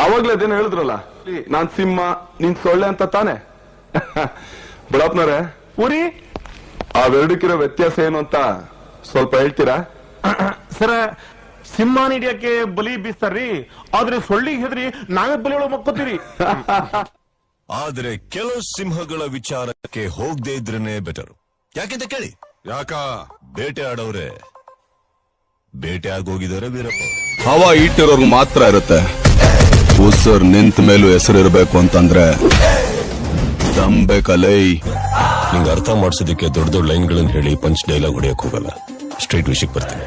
ಅವಾಗ್ಲೇ ಅದೇನು ಹೇಳಿದ್ರಲ್ಲ, ನಾನ್ ಸಿಂಹ ನೀನ್ ಸೊಳ್ಳೆ ಅಂತ ತಾನೆ? ಬಿಡಪ್ನವ್ರೆ, ಊರಿ ಅವೆರಡಕ್ಕಿರೋ ವ್ಯತ್ಯಾಸ ಏನು ಅಂತ ಸ್ವಲ್ಪ ಹೇಳ್ತೀರಾ? ಸರ, ಸಿಂಹನ ಹಿಡಿಯಕ್ಕೆ ಬಲಿ ಬೀಸ್ತಾರ್ರಿ, ಆದ್ರೆ ಸೊಳ್ಳಿಗೆ ಹೆದ್ರಿ ನಾವೇ ಬಲಿಗಳು ಮಕ್ಕೋತೀರಿ. ಆದ್ರೆ ಕೆಲವು ಸಿಂಹಗಳ ವಿಚಾರಕ್ಕೆ ಹೋಗದೆ ಇದ್ರೇನೆ ಬೆಟರ್. ಯಾಕೆಂತ ಕೇಳಿ. ಯಾಕ? ಬೇಟೆ ಆಡವ್ರೆ ಬೇಟೆ ಆಗೋಗಿದ್ದಾರೆ ವೀರಪ್ಪ. ಹವಾ ಇಟ್ಟಿರೋರ್ಗು ಮಾತ್ರ ಇರುತ್ತೆ. ಉಸರ್ ನಿಂತ ಮೇಲೂ ಹೆಸರಿರ್ಬೇಕು ಅಂತಂದ್ರೆ ದಮ್ ಬೇಕಲ್ಲೈ. ನಿಂಗೆ ಅರ್ಥ ಮಾಡ್ಸೋದಕ್ಕೆ ದೊಡ್ಡ ದೊಡ್ಡ ಲೈನ್ಗಳನ್ನ ಹೇಳಿ ಪಂಚ್ ಡೈಲಾಗ್ ಹೊಡೆಯಕ್ ಹೋಗಲ್ಲ. ಸ್ಟ್ರೈಟ್ ವಿಷಯಕ್ಕೆ ಬರ್ತೀನಿ.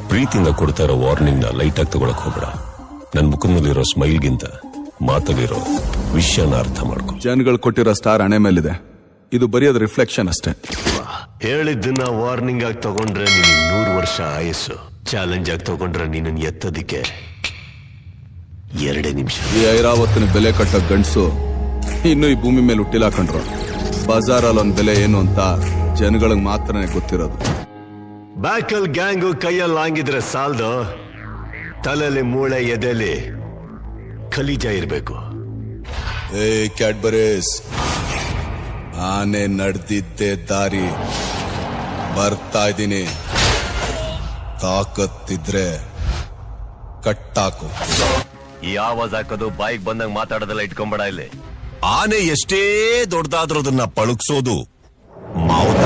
ಪ್ರೀತಿಯಿಂದ ಕೊಡ್ತಾ ಇರೋ ವಾರ್ನಿಂಗ್ ನ ಲೈಟ್ ಆಗಿ ತಗೊಳಕ್ ಹೋಗ್ಬೇಡ. ನನ್ ಮುಖದಲ್ಲಿರೋ ಸ್ಮೈಲ್ಗಿಂತ ಮಾತಲ್ಲಿರೋ ವಿಷಯನ ಅರ್ಥ ಮಾಡ್ಕೊ. ಜನಗಳು ಕೊಟ್ಟಿರೋ ಸ್ಟಾರ್ ಹಣೆ ಮೇಲಿದೆ, ಇದು ಬರೆಯೋದು ರಿಫ್ಲೆಕ್ಷನ್ ಅಷ್ಟೇ. ಹೇಳಿದ್ದನ್ನ ವಾರ್ನಿಂಗ್ ಆಗಿ ತಗೊಂಡ್ರೆ ನೀನು 100 ವರ್ಷ ಆಯಸ್ಸು. ಚಾಲೆಂಜ್ ಆಗಿ ತಗೊಂಡ್ರೆ ನೀನು ಎತ್ತೋದಿಕ್ಕೆ 2 ನಿಮಿಷ. ಈ ಐರಾವತ್ತಿನ ಬೆಲೆ ಕಟ್ಟೋ ಗಂಡ್ಸು ಇನ್ನು ಈ ಭೂಮಿ ಮೇಲೆ ಹುಟ್ಟಿಲ್ಲ ಕಂಡ್ರು. ಬಜಾರಲ್ಲಿ ಒಂದ್ ಬೆಲೆ ಏನು ಅಂತ ಜನಗಳಿಗೆ ಮಾತ್ರನೇ ಗೊತ್ತಿರೋದು. ಬ್ಯಾಕಲ್ ಗ್ಯಾಂಗು ಕೈಯಲ್ಲಿ ಹಂಗಿದ್ರೆ ಸಾಲ್ದು, ತಲೆಯಲ್ಲಿ ಮೂಳೆ ಎದೆಲಿ ಖಲೀಜ ಇರ್ಬೇಕು. ಏ ಕ್ಯಾಡ್ಬರೀಸ್, ಆನೆ ನಡೆದಿದ್ದೆ ದಾರಿ ಬರ್ತಾ ಇದ್ದೀನಿ. ತಾಕತ್ತಿದ್ರೆ ಕಟ್ಟಾಕು. ಈ ಆವಾಜ್ ಹಾಕೋದು ಬಾಯಿಗೆ ಬಂದಂಗ್ ಮಾತಾಡೋದೆಲ್ಲ ಇಟ್ಕೊಂಬೇಡ ಇಲ್ಲಿ. ಆನೆ ಎಷ್ಟೇ ದೊಡ್ಡದಾದ್ರೂ ಅದನ್ನ ಪಳುಕ್ಸೋದು ಮಾವುತ.